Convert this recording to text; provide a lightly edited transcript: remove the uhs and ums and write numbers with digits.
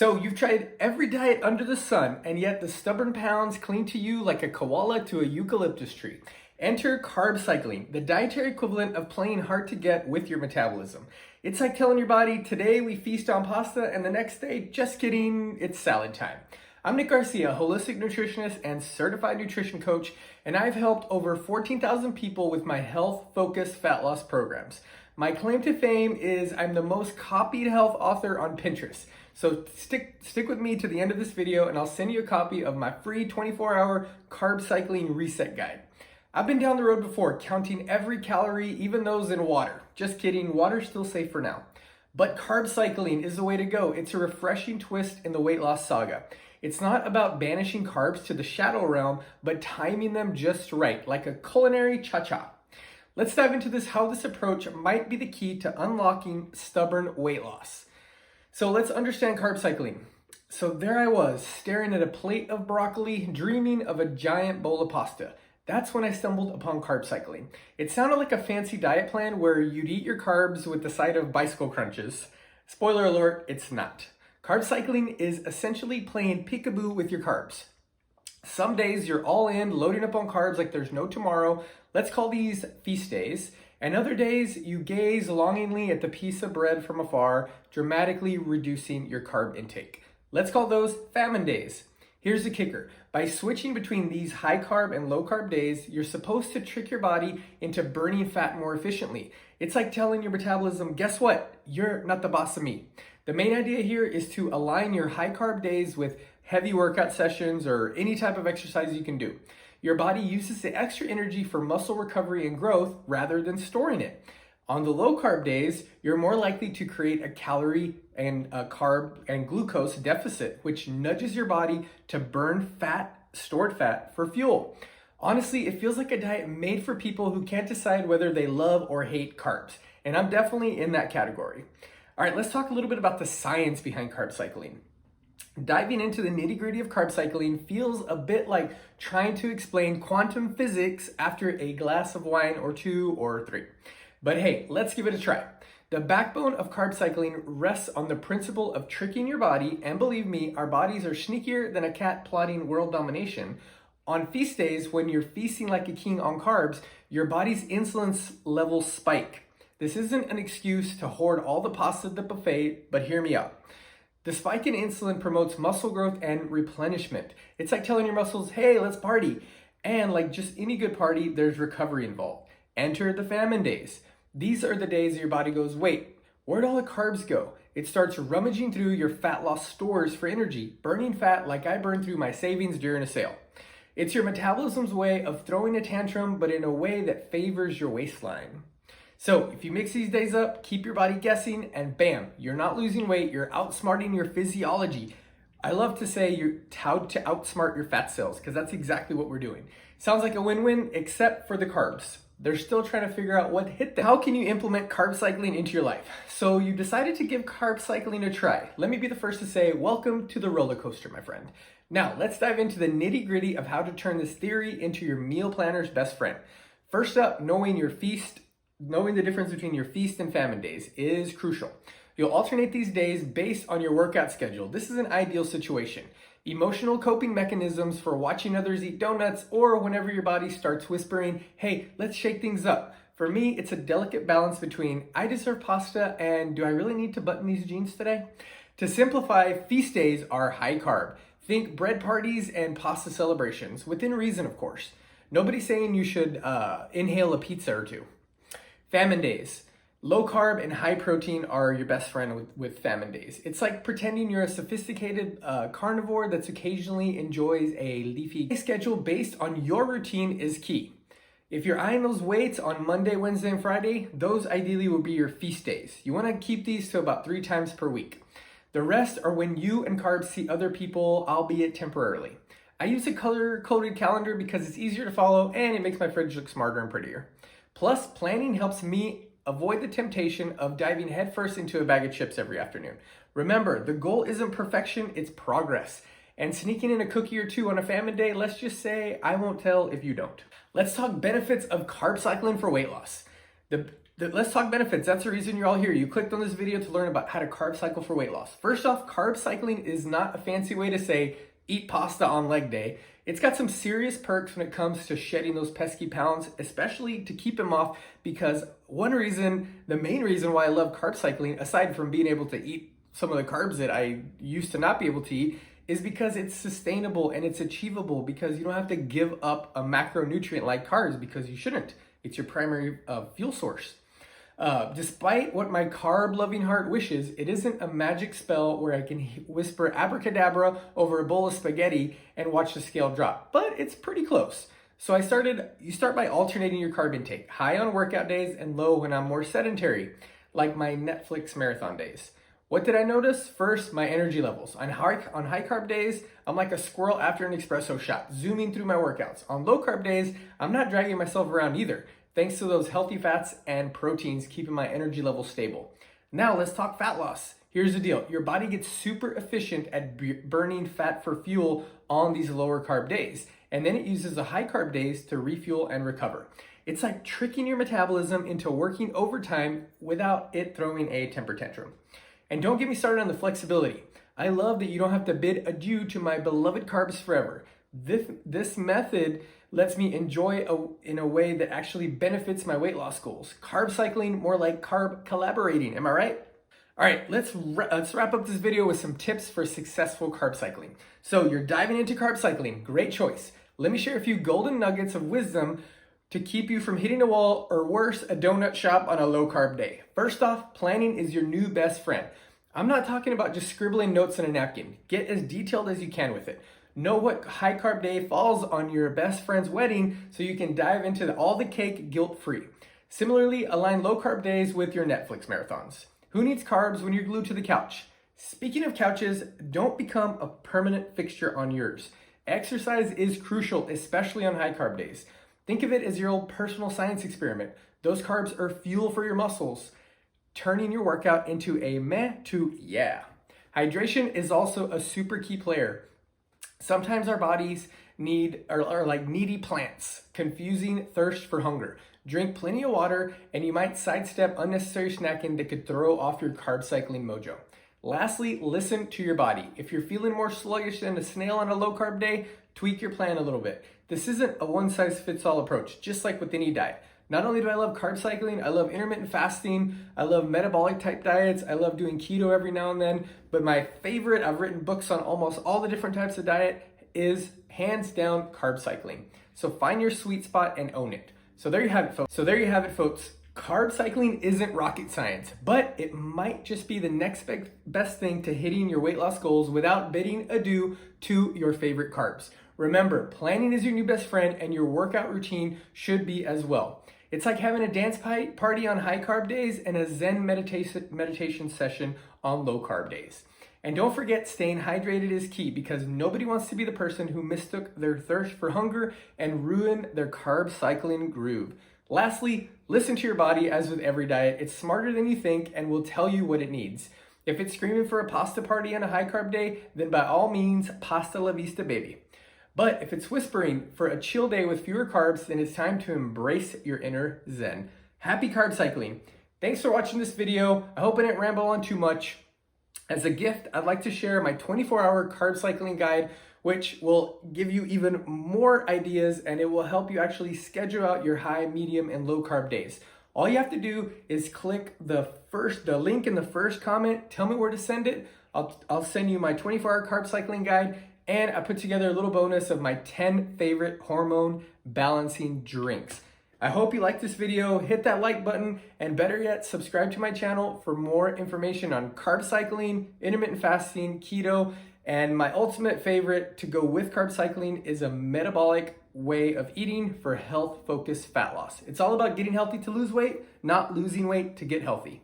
So you've tried every diet under the sun, and yet the stubborn pounds cling to you like a koala to a eucalyptus tree. Enter carb cycling, the dietary equivalent of playing hard to get with your metabolism. It's like telling your body, today we feast on pasta, and the next day, just kidding, it's salad time. I'm Nick Garcia, holistic nutritionist and certified nutrition coach, and I've helped over 14,000 people with my health-focused fat loss programs. My claim to fame is I'm the most copied health author on Pinterest. So stick with me to the end of this video and I'll send you a copy of my free 24-hour carb cycling reset guide. I've been down the road before, counting every calorie, even those in water. Just kidding, water's still safe for now. But carb cycling is the way to go. It's a refreshing twist in the weight loss saga. It's not about banishing carbs to the shadow realm, but timing them just right, like a culinary cha-cha. Let's dive into how this approach might be the key to unlocking stubborn weight loss. So let's understand carb cycling. So there I was, staring at a plate of broccoli, dreaming of a giant bowl of pasta. That's when I stumbled upon carb cycling. It sounded like a fancy diet plan where you'd eat your carbs with the side of bicycle crunches. Spoiler alert, it's not. Carb cycling is essentially playing peekaboo with your carbs. Some days you're all in, loading up on carbs like there's no tomorrow. Let's call these feast days. And other days you gaze longingly at the piece of bread from afar, dramatically reducing your carb intake. Let's call those famine days. Here's the kicker. By switching between these high carb and low carb days, you're supposed to trick your body into burning fat more efficiently. It's like telling your metabolism, guess what? You're not the boss of me. The main idea here is to align your high carb days with heavy workout sessions or any type of exercise you can do. Your body uses the extra energy for muscle recovery and growth rather than storing it. On the low carb days, you're more likely to create a calorie and a carb and glucose deficit, which nudges your body to burn stored fat for fuel. Honestly, it feels like a diet made for people who can't decide whether they love or hate carbs. And I'm definitely in that category. All right, let's talk a little bit about the science behind carb cycling. Diving into the nitty-gritty of carb cycling feels a bit like trying to explain quantum physics after a glass of wine or two or three. But hey, let's give it a try. The backbone of carb cycling rests on the principle of tricking your body, and believe me, our bodies are sneakier than a cat plotting world domination. On feast days, when you're feasting like a king on carbs, your body's insulin levels spike. This isn't an excuse to hoard all the pasta at the buffet, but hear me out. The spike in insulin promotes muscle growth and replenishment. It's like telling your muscles, hey, let's party. And like just any good party, there's recovery involved. Enter the famine days. These are the days your body goes, wait, where'd all the carbs go? It starts rummaging through your fat loss stores for energy, burning fat like I burned through my savings during a sale. It's your metabolism's way of throwing a tantrum, but in a way that favors your waistline. So if you mix these days up, keep your body guessing, and bam, you're not losing weight, you're outsmarting your physiology. I love to say you're touted to outsmart your fat cells, because that's exactly what we're doing. Sounds like a win-win, except for the carbs. They're still trying to figure out what hit them. How can you implement carb cycling into your life? So you decided to give carb cycling a try. Let me be the first to say, welcome to the roller coaster, my friend. Now, let's dive into the nitty-gritty of how to turn this theory into your meal planner's best friend. First up, knowing the difference between your feast and famine days is crucial. You'll alternate these days based on your workout schedule. This is an ideal situation. Emotional coping mechanisms for watching others eat donuts, or whenever your body starts whispering, hey, let's shake things up. For me, it's a delicate balance between I deserve pasta and do I really need to button these jeans today? To simplify, feast days are high carb. Think bread parties and pasta celebrations, within reason, of course. Nobody's saying you should inhale a pizza or two. Famine days. Low carb and high protein are your best friend with famine days. It's like pretending you're a sophisticated carnivore that occasionally enjoys a leafy schedule based on your routine is key. If you're eyeing those weights on Monday, Wednesday, and Friday, those ideally will be your feast days. You want to keep these to about 3 times per week. The rest are when you and carbs see other people, albeit temporarily. I use a color-coded calendar because it's easier to follow and it makes my fridge look smarter and prettier. Plus, planning helps me avoid the temptation of diving headfirst into a bag of chips every afternoon. Remember, the goal isn't perfection, it's progress. And sneaking in a cookie or two on a famine day, let's just say I won't tell if you don't. Let's talk benefits of carb cycling for weight loss. Let's talk benefits. That's the reason you're all here. You clicked on this video to learn about how to carb cycle for weight loss. First off, carb cycling is not a fancy way to say eat pasta on leg day. It's got some serious perks when it comes to shedding those pesky pounds, especially to keep them off, because the main reason why I love carb cycling, aside from being able to eat some of the carbs that I used to not be able to eat, is because it's sustainable and it's achievable, because you don't have to give up a macronutrient like carbs, because you shouldn't. It's your primary fuel source. Despite what my carb-loving heart wishes, it isn't a magic spell where I can whisper abracadabra over a bowl of spaghetti and watch the scale drop, but it's pretty close. So you start by alternating your carb intake, high on workout days and low when I'm more sedentary, like my Netflix marathon days. What did I notice? First, my energy levels. On high carb days, I'm like a squirrel after an espresso shot, zooming through my workouts. On low carb days, I'm not dragging myself around either, thanks to those healthy fats and proteins keeping my energy level stable. Now let's talk fat loss. Here's the deal. Your body gets super efficient at burning fat for fuel on these lower carb days, and then it uses the high carb days to refuel and recover. It's like tricking your metabolism into working overtime without it throwing a temper tantrum. And don't get me started on the flexibility. I love that you don't have to bid adieu to my beloved carbs forever. This method lets me enjoy in a way that actually benefits my weight loss goals. Carb cycling, more like carb collaborating, am I right? All right, let's wrap up this video with some tips for successful carb cycling. So you're diving into carb cycling, great choice. Let me share a few golden nuggets of wisdom to keep you from hitting a wall, or worse, a donut shop on a low carb day. First off, planning is your new best friend. I'm not talking about just scribbling notes on a napkin. Get as detailed as you can with it. Know what high carb day falls on your best friend's wedding so you can dive into all the cake guilt-free. Similarly, align low carb days with your Netflix marathons. Who needs carbs when you're glued to the couch? Speaking of couches, don't become a permanent fixture on yours. Exercise is crucial, especially on high carb days. Think of it as your old personal science experiment. Those carbs are fuel for your muscles, turning your workout into a meh to yeah. Hydration is also a super key player. Sometimes our bodies are like needy plants, confusing thirst for hunger. Drink plenty of water and you might sidestep unnecessary snacking that could throw off your carb cycling mojo. Lastly, listen to your body. If you're feeling more sluggish than a snail on a low carb day, tweak your plan a little bit. This isn't a one size fits all approach, just like with any diet. Not only do I love carb cycling, I love intermittent fasting, I love metabolic type diets, I love doing keto every now and then, but my favorite, I've written books on almost all the different types of diet, is hands down carb cycling. So find your sweet spot and own it. So there you have it, folks. Carb cycling isn't rocket science, but it might just be the next best thing to hitting your weight loss goals without bidding adieu to your favorite carbs. Remember, planning is your new best friend and your workout routine should be as well. It's like having a dance party on high carb days and a Zen meditation session on low carb days. And don't forget, staying hydrated is key, because nobody wants to be the person who mistook their thirst for hunger and ruin their carb cycling groove. Lastly, listen to your body. As with every diet, it's smarter than you think and will tell you what it needs. If it's screaming for a pasta party on a high carb day, then by all means, pasta la vista, baby. But if it's whispering for a chill day with fewer carbs, then it's time to embrace your inner Zen. Happy carb cycling. Thanks for watching this video. I hope I didn't ramble on too much. As a gift, I'd like to share my 24-hour carb cycling guide, which will give you even more ideas, and it will help you actually schedule out your high, medium, and low carb days. All you have to do is click the link in the first comment, tell me where to send it. I'll send you my 24-hour carb cycling guide, and I put together a little bonus of my 10 favorite hormone balancing drinks. I hope you liked this video. Hit that like button, and better yet, subscribe to my channel for more information on carb cycling, intermittent fasting, keto, and my ultimate favorite to go with carb cycling is a metabolic way of eating for health-focused fat loss. It's all about getting healthy to lose weight, not losing weight to get healthy.